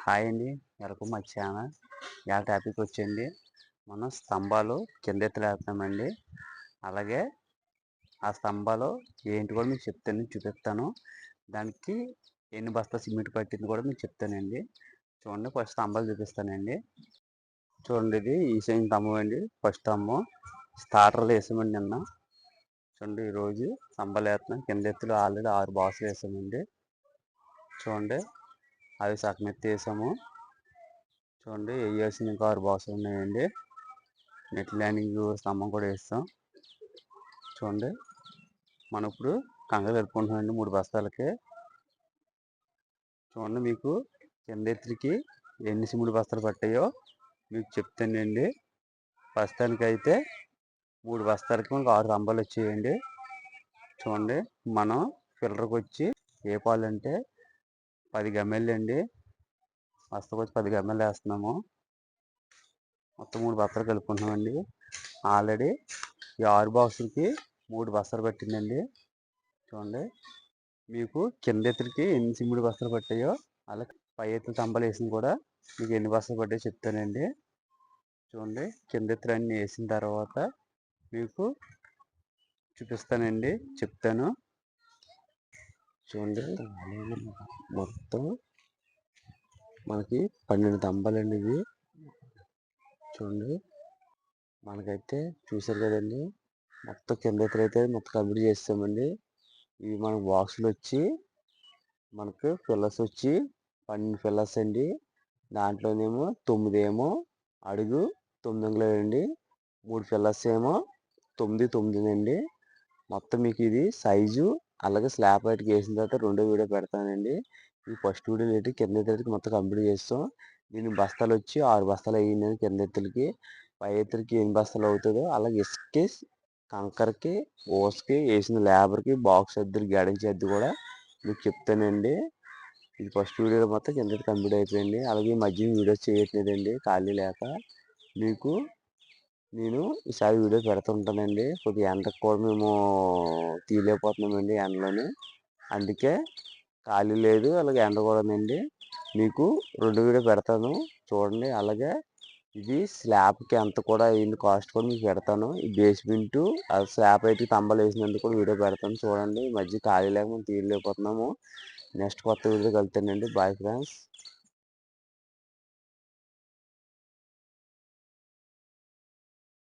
Hi అండి. Welcome my channel. ఇయాల topic వచ్చండి, మనం స్తంభాలు కిందెత్తులేస్తున్నామండి. అలాగే ఆ స్తంభాలు ఏంటి కూడా మీకు చూపిస్తాను. దానికి ఎన్ని బస్తాలు సిమెంట్ పట్టింది కూడా మీకు చెప్తానండి. చూడండి, ఫస్ట్ స్తంభాలు చూపిస్తానండి. చూడండి, ఇది ఈశాన్య స్తంభం అండి. ఫస్ట్ స్తంభం స్టార్టర్లు వేసామండి నిన్న. చూడండి, ఈరోజు స్తంభాలు వేస్తున్నాం. కింద ఎత్తులు ఆల్రెడీ 6 బాక్సులు వేసామండి. చూడండి, అవి సగం ఎత్తి వేసాము. చూడండి, వేయాల్సిన ఇంకా 6 బాక్సులు ఉన్నాయండి. నెట్ ల్యాండింగ్ స్తంభం కూడా వేస్తాం. చూడండి, మనం ఇప్పుడు కంకర కలుపుకుంటున్నామండి 3 బస్తాలకి. చూడండి, మీకు కింద ఎత్తులకి ఎన్ని సిమెంట్ బస్తాలు పట్టాయో మీకు చెప్తానండి. ప్రస్తుతానికి అయితే 3 బస్తాలకి మనకు 6 స్తంభాలు వచ్చాయండి. చూడండి, మనం ఫిల్టర్కి వచ్చి ఏ పాలు అంటే 10 గమ్మెలు అండి. బస్తాకు వచ్చి 10 గమ్మెలు వేస్తున్నాము. మొత్తం 3 బస్తాలు కలుపుకుంటున్నామండి. ఆల్రెడీ ఈ 6 బాక్సులకి 3 బస్తాలు పట్టిందండి. చూడండి, మీకు కింద ఎత్తులకి ఎన్ని సిమెంట్ బస్తాలు పట్టాయో అలా పై ఎత్తుల స్తంభాలు వేసిన కూడా మీకు ఎన్ని బస్తాలు పట్టాయో చెప్తానండి. చూడండి, కింద ఎత్తులు అన్నీ వేసిన తర్వాత మీకు చూపిస్తానండి, చెప్తాను. చూడండి, మొత్తం మనకి 12 స్తంభాలండి ఇవి. చూడండి, మనకైతే చూసారు కదండి, మొత్తం కింద ఎత్తులు అయితే మొత్తం కంప్లీట్ చేస్తామండి. ఇవి మన బాక్సులు వచ్చి మనకు ఫిల్లర్స్ వచ్చి 12 ఫిల్లర్స్ అండి. దాంట్లోనేమో 9 ఏమో అడుగు 9 అంగుళాలు అండి. 3 ఫిల్లర్స్ ఏమో 9, 9 అండి. మొత్తం మీకు ఇది సైజు అలాగే స్లాబ్ హైట్కి వేసిన తర్వాత రెండో వీడియో పెడతానండి. ఈ ఫస్ట్ వీడియో ఏంటి కింద ఎత్తులకి మొత్తం కంప్లీట్ చేస్తాం. దీని బస్తాలు వచ్చి 6 బస్తాలు అయ్యిందండి. కింద ఎత్తులకి పై ఎత్తులకి ఎన్ని బస్తాలు అవుతుందో అలాగే ఇసుకకి కంకరకి ఓసుకి వేసిన లేబర్కి బాక్స్ అద్దెలు గడించే అద్దె కూడా మీకు చెప్తానండి. ఇది ఫస్ట్ వీడియో మొత్తం కింద కంప్లీట్ అయిపోయింది. అలాగే ఈ మధ్య వీడియోస్ చేయట్లేదండి ఖాళీ లేక. మీకు నేను ఈసారి వీడియో పెడుతుంటానండి. కొద్దిగా ఎండకు కూడా మేము తీయలేకపోతున్నామండి ఎండలోని. అందుకే ఖాళీ లేదు, అలాగే ఎండ కూడానండి. మీకు 2 వీడియో పెడతాను చూడండి. అలాగే ఇది స్లాబ్కి ఎంత కూడా అయింది కాస్ట్ కూడా మీకు పెడతాను. ఈ బేస్మెంటు స్లాబ్ అయితే స్తంభాలు వేసినందుకు కూడా వీడియో పెడతాను చూడండి. ఈ మధ్య ఖాళీ లేక మేము తీయలేకపోతున్నాము. నెక్స్ట్ కొత్త వీడియో కలుతానండి. Bye friends.